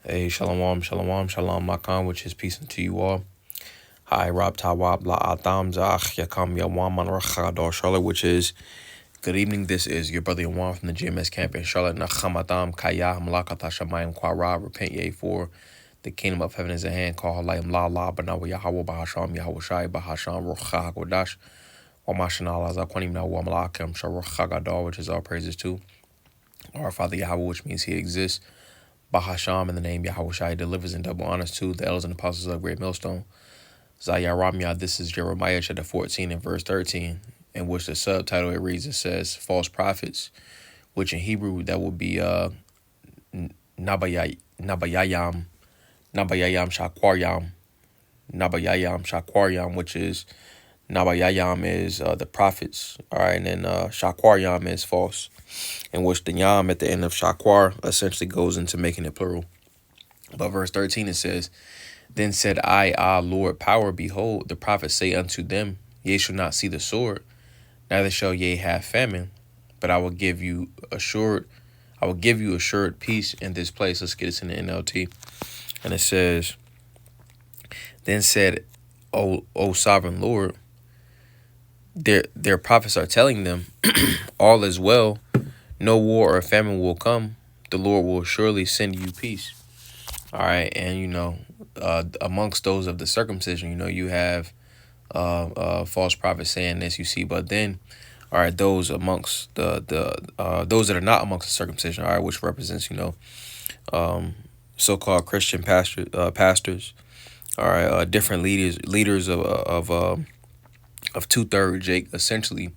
Hey, shalom, shalom, shalom, makam, which is peace unto you all. Hi, Rob Tawab La Atam Zach Yakam Yawaman Rachador Charlotte, which is good evening. This is your brother Yawan from the GMS camp in Charlotte. Nachamatam Kaya Malakata Shamayim Kwara. Repent ye for the kingdom of heaven is at hand. Call Halayim La La Banawa Yahweh Bahasham Yahweh Shai Bahasham Rocha Godash Wamashanal Azakwanim Na Wamalakim Sharochagadar, which is all praises to our Father Yahweh, which means he exists. Bahasham in the name Yahweh Shai delivers in double honors to the elders and apostles of Great Millstone. Zayah Ramya, this is Jeremiah chapter 14 and verse 13, in which the subtitle it reads, it says, false prophets, which in Hebrew that would be Nabayayam, Nabayayam Shakwaryam, Nabayayam Shakwaryam, which is Nabayayam is the prophets, all right, and then Shakwaryam is false, in which the Yam at the end of Shakwar essentially goes into making it plural. But verse 13 it says, then said I, Lord, power, behold, the prophets say unto them, ye shall not see the sword, neither shall ye have famine, but I will give you assured peace in this place. Let's get this in the NLT. And it says, then said, O sovereign Lord, their prophets are telling them, all is well, no war or famine will come, the Lord will surely send you peace. All right, and amongst those of the circumcision, you have false prophets saying this, you see, but then, all right, those amongst the those that are not amongst the circumcision, all right, which represents, so-called Christian pastors, all right, different leaders of 2/3 Jake, essentially,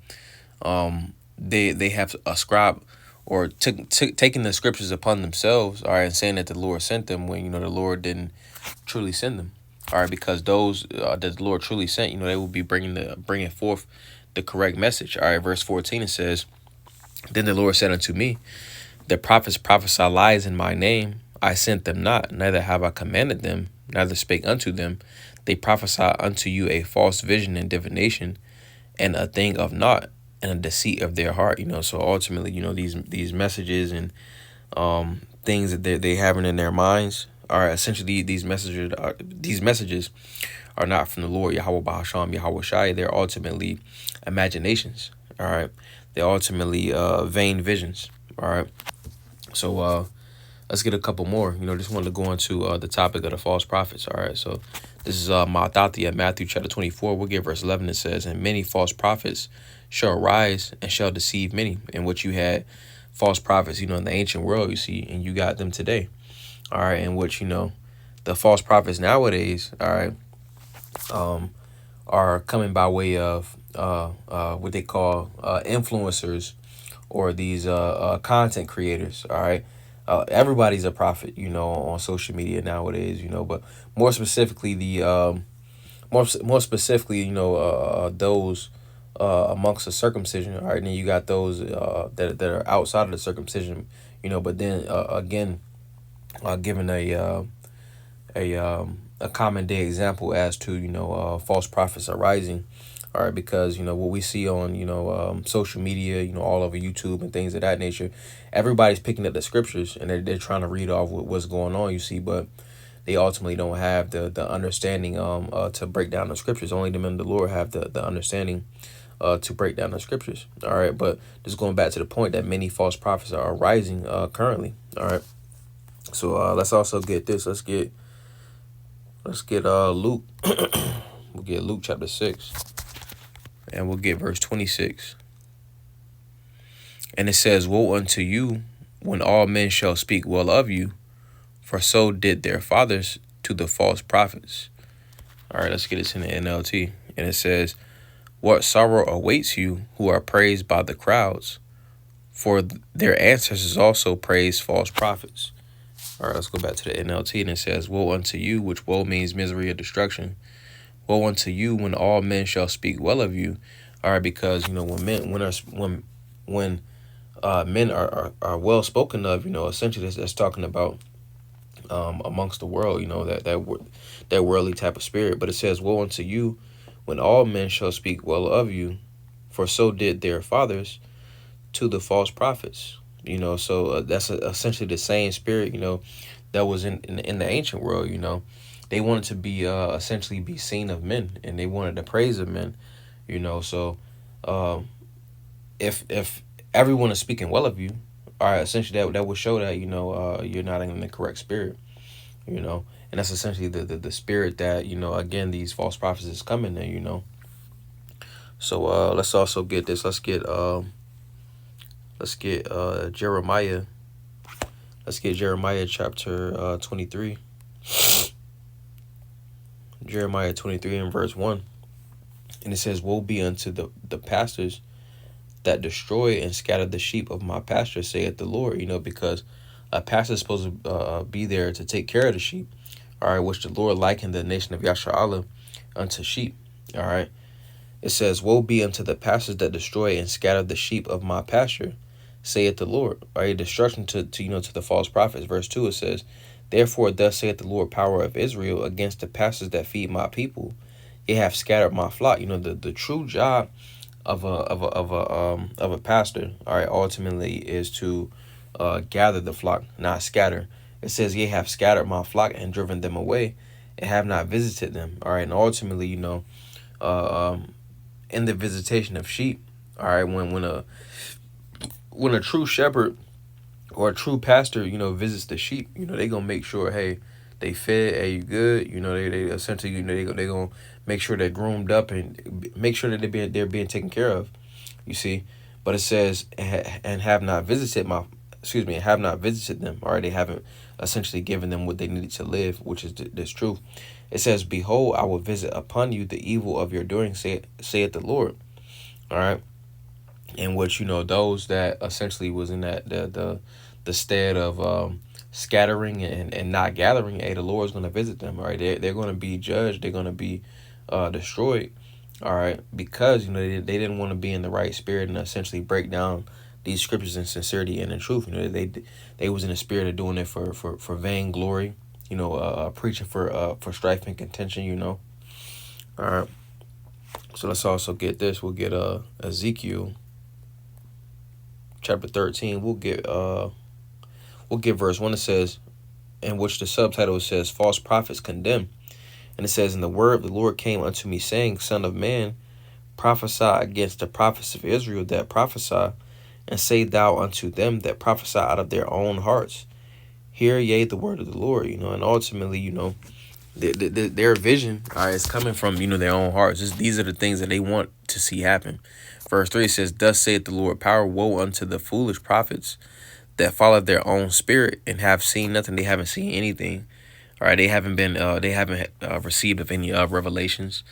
they have ascribed or taking the scriptures upon themselves, all right, and saying that the Lord sent them when the Lord didn't truly send them, all right, because those that the Lord truly sent, they will be bringing forth the correct message. All right, verse 14 it says, then the Lord said unto me, the prophets prophesy lies in my name. I sent them not, neither have I commanded them, neither spake unto them. They prophesy unto you a false vision and divination, and a thing of naught, and a deceit of their heart. So ultimately, these messages and things that they having in their minds are essentially these messages are not from the Lord Yahweh Bahasham Yahweh Shai. They're ultimately imaginations. All right, they're ultimately vain visions. All right, so let's get a couple more. Just wanted to go into the topic of the false prophets. All right, so this is Matthew chapter 24. We'll get verse 11. It says, and many false prophets shall arise and shall deceive many. In which you had false prophets, in the ancient world, you see, and you got them today. All right, in which, the false prophets nowadays, all right, are coming by way of what they call influencers, or these content creators. All right, everybody's a prophet, on social media nowadays, but more specifically more specifically, those amongst the circumcision. All right, and then you got those that are outside of the circumcision, but then again, given a common day example as to false prophets are rising. All right, because what we see on social media, all over YouTube and things of that nature, everybody's picking up the scriptures and they're trying to read off what's going on, you see, but they ultimately don't have the understanding to break down the scriptures. Only the men of the Lord have the understanding to break down the scriptures. All right, but just going back to the point that many false prophets are rising currently. All right, so let's also get this. Let's get Luke. We'll get Luke chapter 6, and we'll get verse 26. And it says, woe unto you when all men shall speak well of you, for so did their fathers to the false prophets. All right, let's get this in the NLT. And it says, what sorrow awaits you who are praised by the crowds, for their ancestors also praised false prophets. All right, let's go back to the NLT, and it says, woe unto you, which woe means misery or destruction. Woe unto you when all men shall speak well of you. All right, because when men are well spoken of, essentially that's talking about amongst the world, that worldly type of spirit. But it says, woe unto you when all men shall speak well of you, for so did their fathers to the false prophets. So that's essentially the same spirit, that was in the ancient world. They wanted to be essentially be seen of men, and they wanted the praise of men. So um, if everyone is speaking well of you, all right, essentially that would show that you're not in the correct spirit. And that's essentially the spirit that again these false prophets is coming in. So let's also get this. Let's get Jeremiah. Let's get Jeremiah chapter 23. Jeremiah 23 and verse 1. And it says, "Woe be unto the pastors that destroy and scatter the sheep of my pasture, saith the Lord." Because a pastor is supposed to be there to take care of the sheep. All right, which the Lord likened the nation of Yasharallah unto sheep. All right. It says, "Woe be unto the pastors that destroy and scatter the sheep of my pasture, saith the Lord." All right, destruction to the false prophets. Verse 2, it says, "Therefore thus saith the Lord, power of Israel, against the pastors that feed my people. Ye have scattered my flock." The true job of a pastor, all right, ultimately is to gather the flock, not scatter. It says, "Ye have scattered my flock and driven them away, and have not visited them." All right, and ultimately, uh, in the visitation of sheep, all right, when a true shepherd or a true pastor, visits the sheep, they gonna make sure, hey, they fed, hey, you good, they essentially, they gonna make sure they're groomed up and make sure that they're being taken care of. You see, but it says, and have not visited have not visited them. All right, they haven't essentially given them what they needed to live, which is this truth. It says, "Behold, I will visit upon you the evil of your doing, saith the Lord." All right, in which those that essentially was in that the stead of scattering and not gathering, hey, the Lord's going to visit them. All right, they're going to be judged. They're going to be destroyed. All right, because they didn't want to be in the right spirit and essentially break down these scriptures in sincerity and in truth. They was in the spirit of doing it for vain glory. Preaching for strife and contention. All right. So let's also get this. We'll get Ezekiel chapter 13. We'll get verse 1. It says, in which the subtitle says, "False prophets condemned." And it says, "And the word of the Lord came unto me, saying, Son of man, prophesy against the prophets of Israel that prophesy, and say thou unto them that prophesy out of their own hearts, Hear ye the word of the Lord." And ultimately, their vision is coming from their own hearts. These are the things that they want to see happen. Verse 3 says, "Thus saith the Lord, power, woe unto the foolish prophets that follow their own spirit and have seen nothing." They haven't seen anything. All right, they haven't received of any revelations.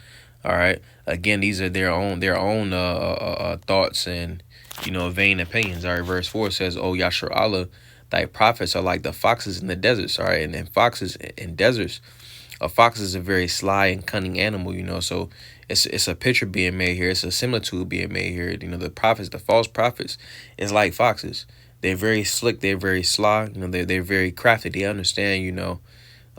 All right, again, these are their own thoughts and vain opinions. All right, verse 4 says, "O Yashar Allah, thy prophets are like the foxes in the deserts." All right, and then foxes in deserts. A fox is a very sly and cunning animal. So it's a picture being made here. It's a similitude being made here. The false prophets, is like foxes. They're very slick. They're very sly. They're very crafty. They understand.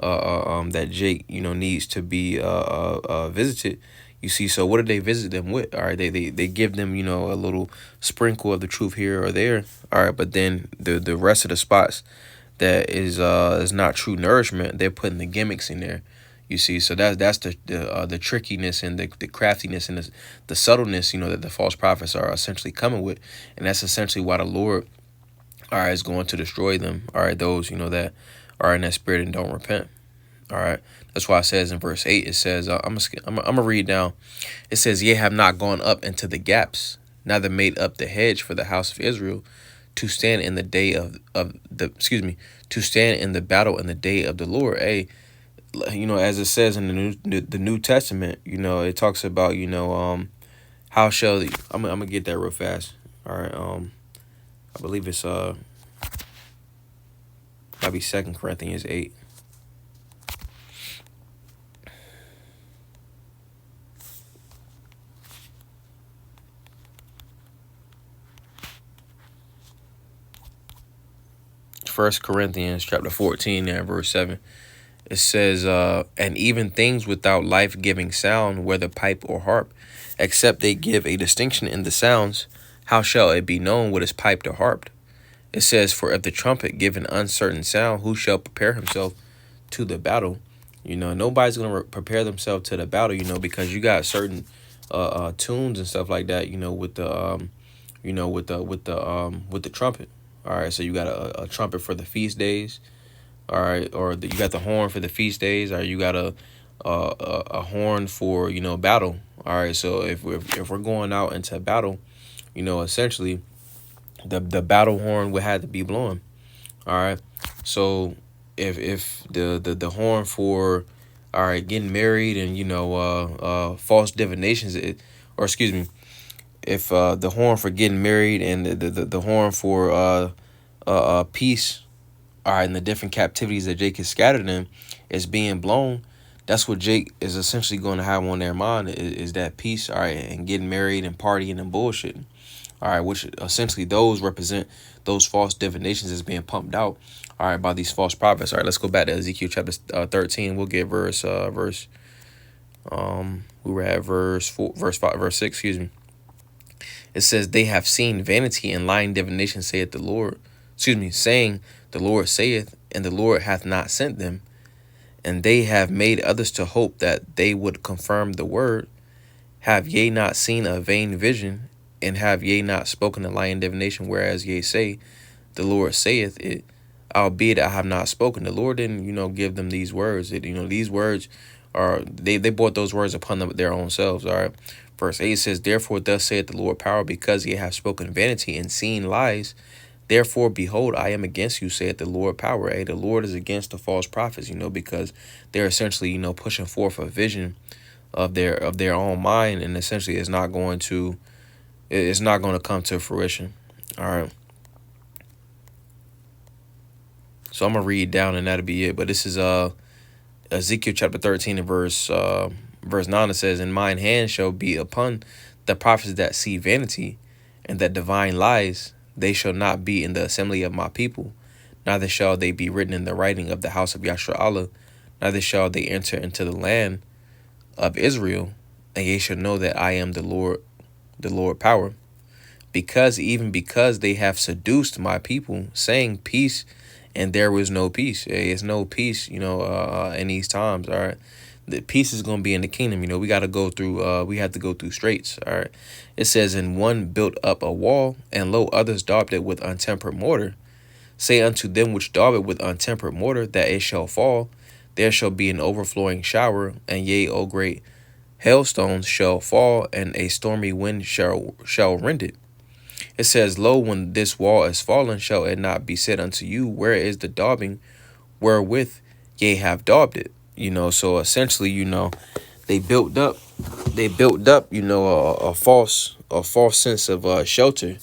That Jake, needs to be visited. You see, so what do they visit them with? All right, they give them, a little sprinkle of the truth here or there. All right, but then the rest of the spots that is not true nourishment, they're putting the gimmicks in there. You see, so that's the trickiness and the craftiness and the subtleness, that the false prophets are essentially coming with, and that's essentially why the Lord, all right, is going to destroy them. All right, those that are in that spirit and don't repent. All right, that's why it says in verse 8, it says, I'm gonna read down. It says, "Ye have not gone up into the gaps, neither made up the hedge for the house of Israel, to stand in the day to stand in the battle in the day of the Lord." Hey, as it says in the New Testament, it talks about how shall I'm gonna get that real fast. All right, I believe it's might be 2 Corinthians 8. First Corinthians chapter 14 and verse 7. It says, "And even things without life-giving sound, whether pipe or harp, except they give a distinction in the sounds, how shall it be known what is piped or harped? It says, "For if the trumpet give an uncertain sound, who shall prepare himself to the battle?" Nobody's gonna prepare themselves to the battle. Because you got certain tunes and stuff like that. With the with the trumpet. All right, so you got a trumpet for the feast days. All right, or you got the horn for the feast days, or you got a horn for battle. All right, so if we're going out into battle, essentially the battle horn would have to be blowing. All right, so if the horn for all right getting married and false divinations, or excuse me, if the horn for getting married and the horn for peace, all right, and the different captivities that Jake has scattered in is being blown, that's what Jake is essentially going to have on their mind is that peace, all right, and getting married and partying and bullshitting. All right, which essentially those represent those false divinations that's being pumped out, all right, by these false prophets. All right, let's go back to Ezekiel chapter 13. We'll get we were at verse 4, verse 5, verse 6, excuse me. It says, "They have seen vanity and lying divination, saith the Lord." Excuse me, saying, "The Lord saith, and the Lord hath not sent them. And they have made others to hope that they would confirm the word. Have ye not seen a vain vision? And have ye not spoken a lying divination? Whereas ye say, the Lord saith it, albeit I have not spoken." The Lord didn't, give them these words. These words are, they brought those words upon them their own selves. All right. Verse 8 says, "Therefore thus saith the Lord power, because ye have spoken vanity and seen lies. Therefore, behold, I am against you, saith the Lord power." The Lord is against the false prophets, because they're essentially, pushing forth a vision of their own mind, and essentially it's not going to come to fruition. All right. So I'm gonna read down, and that'll be it. But this is Ezekiel chapter 13 and verse 9. It says, "And mine hand shall be upon the prophets that see vanity, and that divine lies. They shall not be in the assembly of my people, neither shall they be written in the writing of the house of Yasharallah, neither shall they enter into the land of Israel. And ye shall know that I am the Lord power. Because they have seduced my people, saying peace, and there was no peace." It's no peace, in these times. All right, the peace is going to be in the kingdom. We got to go through. We have to go through straits. All right, it says, "And one built up a wall, and lo, others daubed it with untempered mortar. Say unto them which daub it with untempered mortar, that it shall fall. There shall be an overflowing shower, and yea, O great hailstones shall fall, and a stormy wind shall rend it." It says, "Lo, when this wall is fallen, shall it not be said unto you, where is the daubing wherewith ye have daubed it?" So essentially, they built up, a false sense of shelter.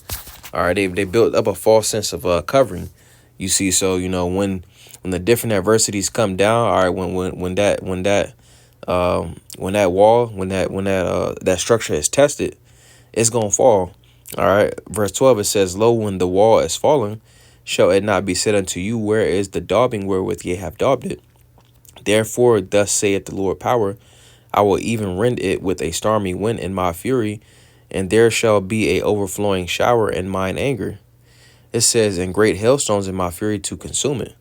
All right, they built up a false sense of covering. You see, so when the different adversities come down, all right, when that structure is tested, it's gonna fall. All right, verse 12, it says, "Lo, when the wall is fallen, shall it not be said unto you, where is the daubing wherewith ye have daubed it? Therefore thus saith the Lord power, I will even rend it with a stormy wind in my fury, and there shall be a overflowing shower in mine anger." It says, "And great hailstones in my fury to consume it.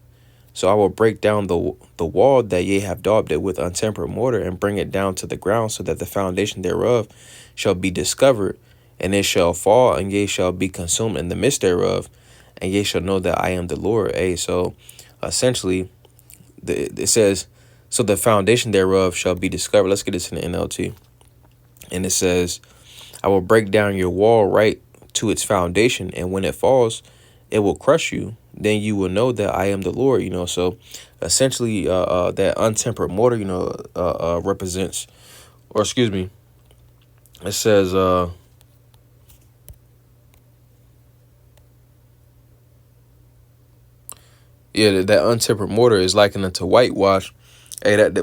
So I will break down the wall that ye have daubed it with untempered mortar, and bring it down to the ground, so that the foundation thereof shall be discovered, and it shall fall, and ye shall be consumed in the midst thereof, and ye shall know that I am the Lord." So essentially, it says, "So the foundation thereof shall be discovered." Let's get this in the NLT. And it says, "I will break down your wall right to its foundation, and when it falls, it will crush you. Then you will know that I am the Lord." So essentially, that untempered mortar, represents, or excuse me, it says, yeah, that untempered mortar is likened unto whitewash. Hey, that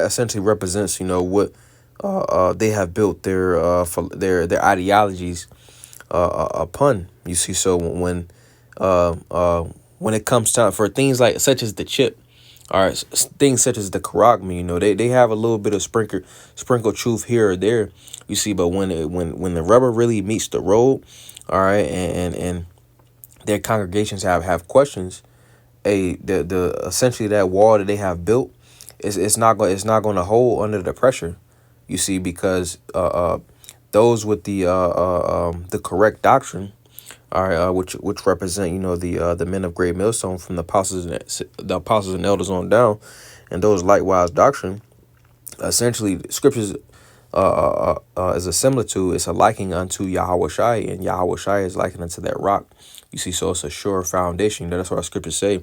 essentially represents, what they have built their ideologies upon. You see, so when it comes time for things like such as the chip, all right, things such as the charagma, they have a little bit of sprinkle truth here or there. You see, but when the rubber really meets the road, all right, and their congregations have questions, the essentially that wall that they have built is it's not going to hold under the pressure. You see, because those with the correct doctrine, all right, which represent, the men of great millstone from the apostles and elders on down, and those likewise doctrine. Essentially, scriptures is a similar to, it's a liking unto Yahweh Shai, and Yahweh Shai is likened unto that rock. You see, so it's a sure foundation. That's what our scriptures say.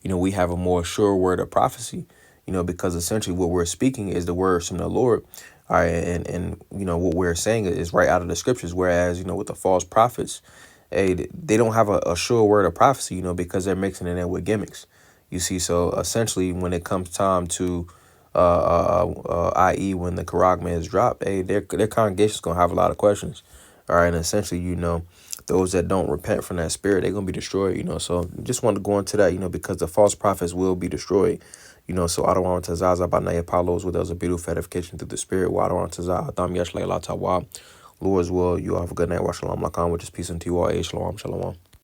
We have a more sure word of prophecy, because essentially what we're speaking is the words from the Lord. All right, and what we're saying is right out of the scriptures. Whereas, with the false prophets, they don't have a sure word of prophecy, because they're mixing it in with gimmicks. You see, so essentially when it comes time to i.e. when the Karagma is dropped, their congregation's gonna have a lot of questions. All right, and essentially, those that don't repent from that spirit, they're gonna be destroyed. So just wanted to go into that, because the false prophets will be destroyed. So I don't want to Zaza by Naya Paulos, where there was a beautiful edification through the spirit. Why I don't want to Zaza Adam Yashlay La Tawa. Lord's will, you all have a good night. Wa Shalom Lakam, which is peace unto you all. Shalom, shalom.